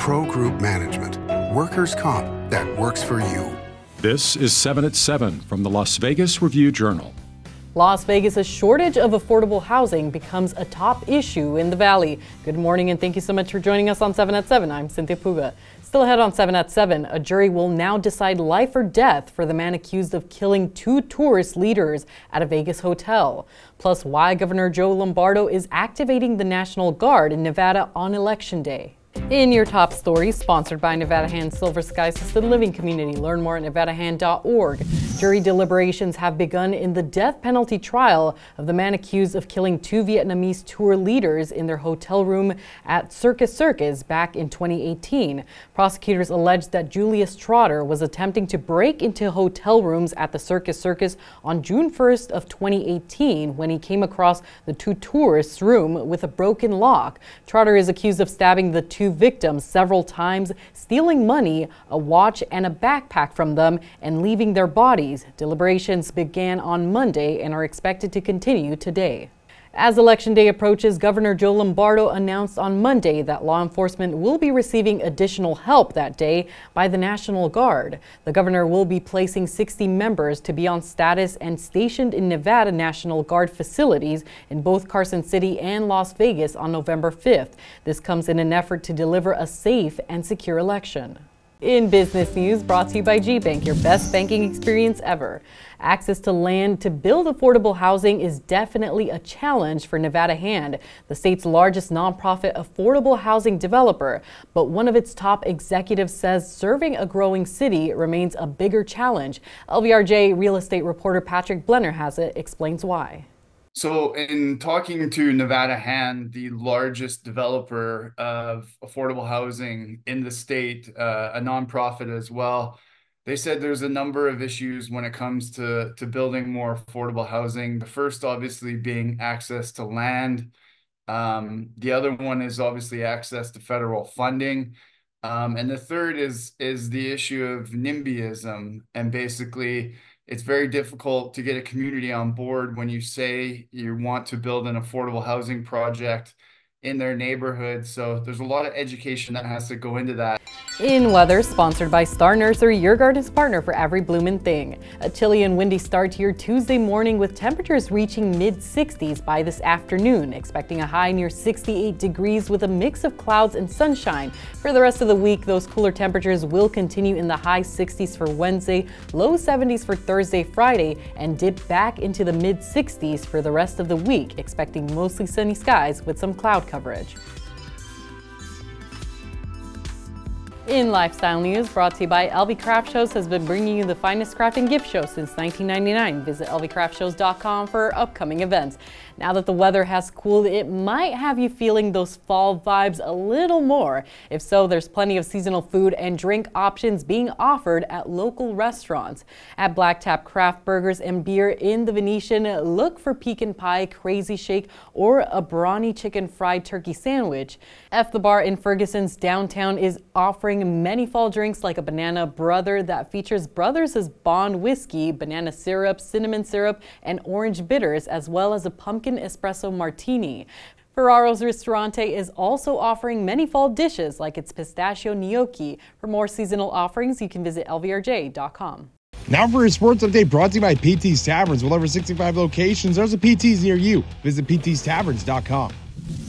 Pro Group Management. Workers' comp that works for you. This is 7 at 7 from the Las Vegas Review-Journal. Las Vegas' shortage of affordable housing becomes a top issue in the Valley. Good morning and thank you so much for joining us on 7 at 7. I'm Cynthia Puga. Still ahead on 7 at 7, a jury will now decide life or death for the man accused of killing 2 tourist leaders at a Vegas hotel. Plus, why Governor Joe Lombardo is activating the National Guard in Nevada on Election Day. In your top stories, sponsored by Nevada Hand Silver Sky Assisted Living Community. Learn more at nevadahand.org. Jury deliberations have begun in the death penalty trial of the man accused of killing 2 Vietnamese tour leaders in their hotel room at Circus Circus back in 2018. Prosecutors alleged that Julius Trotter was attempting to break into hotel rooms at the Circus Circus on June 1st of 2018 when he came across the 2 tourists' room with a broken lock. Trotter is accused of stabbing the 2 victims several times, stealing money, a watch, and a backpack from them, and leaving their bodies. Deliberations began on Monday and are expected to continue today. As Election Day approaches, Governor Joe Lombardo announced on Monday that law enforcement will be receiving additional help that day by the National Guard. The governor will be placing 60 members to be on status and stationed in Nevada National Guard facilities in both Carson City and Las Vegas on November 5th. This comes in an effort to deliver a safe and secure election. In business news, brought to you by GBank, your best banking experience ever. Access to land to build affordable housing is definitely a challenge for Nevada Hand, the state's largest nonprofit affordable housing developer. But one of its top executives says serving a growing city remains a bigger challenge. LVRJ real estate reporter Patrick Blennerhassett explains why. So in talking to Nevada Hand, the largest developer of affordable housing in the state, a nonprofit as well, they said there's a number of issues when it comes to building more affordable housing. The first obviously being access to land. The other one is obviously access to federal funding. And the third is the issue of NIMBYism, and basically it's very difficult to get a community on board when you say you want to build an affordable housing project in their neighborhood. So there's a lot of education that has to go into that. In weather, sponsored by Star Nursery, your garden's partner for every bloomin' thing. A chilly and windy start to your Tuesday morning with temperatures reaching mid-60s by this afternoon. Expecting a high near 68 degrees with a mix of clouds and sunshine. For the rest of the week, those cooler temperatures will continue in the high 60s for Wednesday, low 70s for Thursday, Friday, and dip back into the mid-60s for the rest of the week. Expecting mostly sunny skies with some cloud coverage. In lifestyle news, brought to you by LV Craft Shows, has been bringing you the finest craft and gift show since 1999. Visit lvcraftshows.com for upcoming events. Now that the weather has cooled, it might have you feeling those fall vibes a little more. If so, there's plenty of seasonal food and drink options being offered at local restaurants. At Black Tap Craft Burgers and Beer in the Venetian, look for pecan pie, crazy shake, or a brawny chicken fried turkey sandwich. F the Bar in Ferguson's downtown is offering many fall drinks like a Banana Brother that features Brothers' Bond whiskey, banana syrup, cinnamon syrup, and orange bitters, as well as a pumpkin espresso martini. Ferraro's Ristorante is also offering many fall dishes like its pistachio gnocchi. For more seasonal offerings, you can visit lvrj.com. Now for a sports update brought to you by PT's Taverns. With over 65 locations, there's a PT's near you. Visit ptstaverns.com.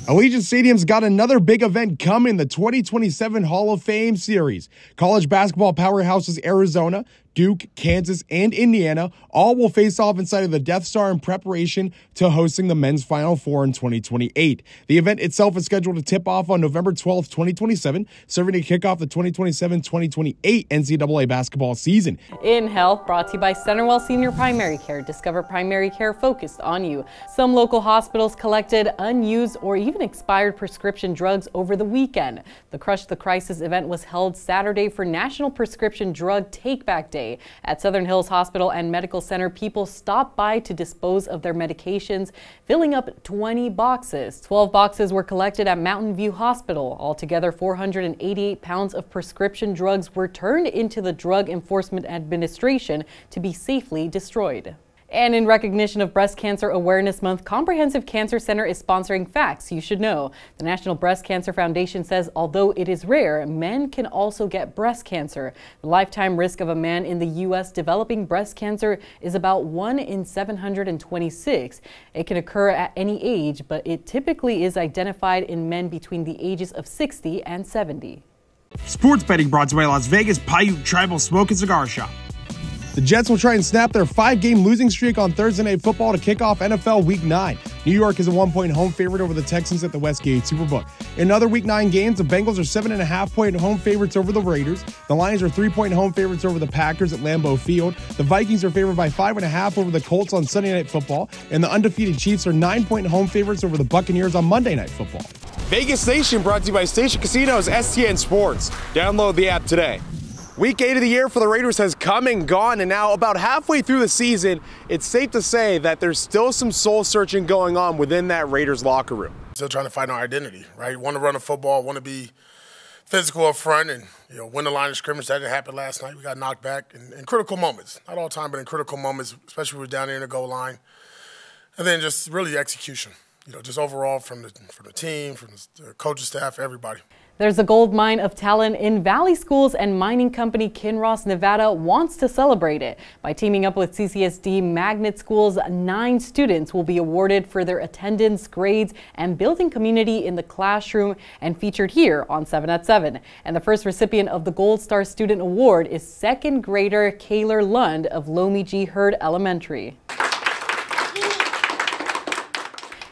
Allegiant Stadium's got another big event coming, the 2027 Hall of Fame Series. College basketball powerhouses Arizona, Duke, Kansas, and Indiana all will face off inside of the Death Star in preparation to hosting the men's Final Four in 2028. The event itself is scheduled to tip off on November 12th, 2027, serving to kick off the 2027-2028 NCAA basketball season. In health, brought to you by Centerwell Senior Primary Care. Discover primary care focused on you. Some local hospitals collected unused or even expired prescription drugs over the weekend. The Crush the Crisis event was held Saturday for National Prescription Drug Take-Back Day. At Southern Hills Hospital and Medical Center, people stopped by to dispose of their medications, filling up 20 boxes. 12 boxes were collected at Mountain View Hospital. Altogether, 488 pounds of prescription drugs were turned into the Drug Enforcement Administration to be safely destroyed. And in recognition of Breast Cancer Awareness Month, Comprehensive Cancer Center is sponsoring Facts You Should Know. The National Breast Cancer Foundation says although it is rare, men can also get breast cancer. The lifetime risk of a man in the U.S. developing breast cancer is about 1 in 726. It can occur at any age, but it typically is identified in men between the ages of 60 and 70. Sports betting brought to you by Las Vegas Paiute Tribal Smoke and Cigar Shop. The Jets will try and snap their 5-game losing streak on Thursday Night Football to kick off NFL Week 9. New York is a 1-point home favorite over the Texans at the Westgate Superbook. In other Week 9 games, the Bengals are 7.5-point home favorites over the Raiders. The Lions are 3-point home favorites over the Packers at Lambeau Field. The Vikings are favored by 5.5 over the Colts on Sunday Night Football. And the undefeated Chiefs are 9-point home favorites over the Buccaneers on Monday Night Football. Vegas Nation brought to you by Station Casinos STN Sports. Download the app today. Week 8 of the year for the Raiders has come and gone, and now about halfway through the season, it's safe to say that there's still some soul-searching going on within that Raiders locker room. Still trying to find our identity, right? Want to run a football, want to be physical up front, and win the line of scrimmage. That didn't happen last night. We got knocked back in critical moments. Not all the time, but in critical moments, especially when we're down there in the goal line. And then just really execution, just overall from the team, from the coaching staff, everybody. There's a gold mine of talent in Valley Schools, and mining company Kinross Nevada wants to celebrate it. By teaming up with CCSD Magnet Schools, 9 students will be awarded for their attendance, grades, and building community in the classroom, and featured here on 7 at 7. And the first recipient of the Gold Star Student Award is 2nd grader Kaylor Lund of Lomi G. Hurd Elementary.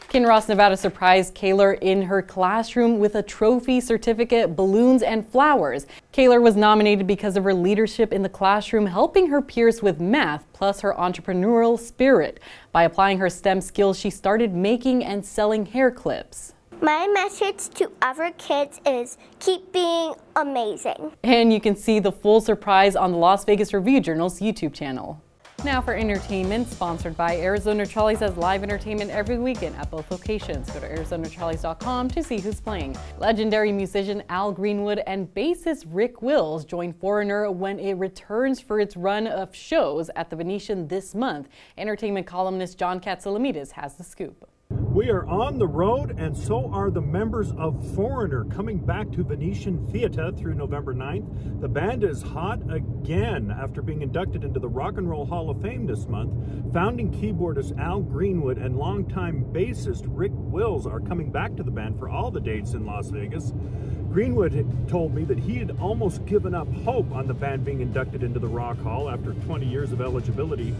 Kinross Nevada surprised Kaylor in her classroom with a trophy, certificate, balloons, and flowers. Kaylor was nominated because of her leadership in the classroom, helping her peers with math, plus her entrepreneurial spirit. By applying her STEM skills, she started making and selling hair clips. My message to other kids is keep being amazing. And you can see the full surprise on the Las Vegas Review-Journal's YouTube channel. Now for entertainment, sponsored by Arizona Trolleys has live entertainment every weekend at both locations. Go to ArizonaTrolleys.com to see who's playing. Legendary musician Al Greenwood and bassist Rick Wills join Foreigner when it returns for its run of shows at the Venetian this month. Entertainment columnist John Katsilometes has the scoop. We are on the road, and so are the members of Foreigner, coming back to Venetian Theatre through November 9th. The band is hot again after being inducted into the Rock and Roll Hall of Fame this month. Founding keyboardist Al Greenwood and longtime bassist Rick Wills are coming back to the band for all the dates in Las Vegas. Greenwood had told me that he had almost given up hope on the band being inducted into the Rock Hall after 20 years of eligibility.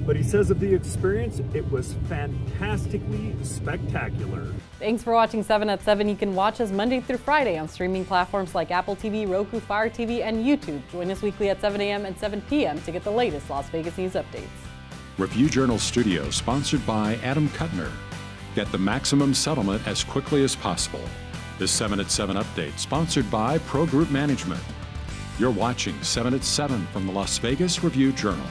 But he says of the experience, it was fantastically spectacular. Thanks for watching 7 at 7. You can watch us Monday through Friday on streaming platforms like Apple TV, Roku, Fire TV, and YouTube. Join us weekly at 7 a.m. and 7 p.m. to get the latest Las Vegas news updates. Review Journal Studio, sponsored by Adam Kuttner. Get the maximum settlement as quickly as possible. This 7 at 7 update, sponsored by Pro Group Management. You're watching 7 at 7 from the Las Vegas Review Journal.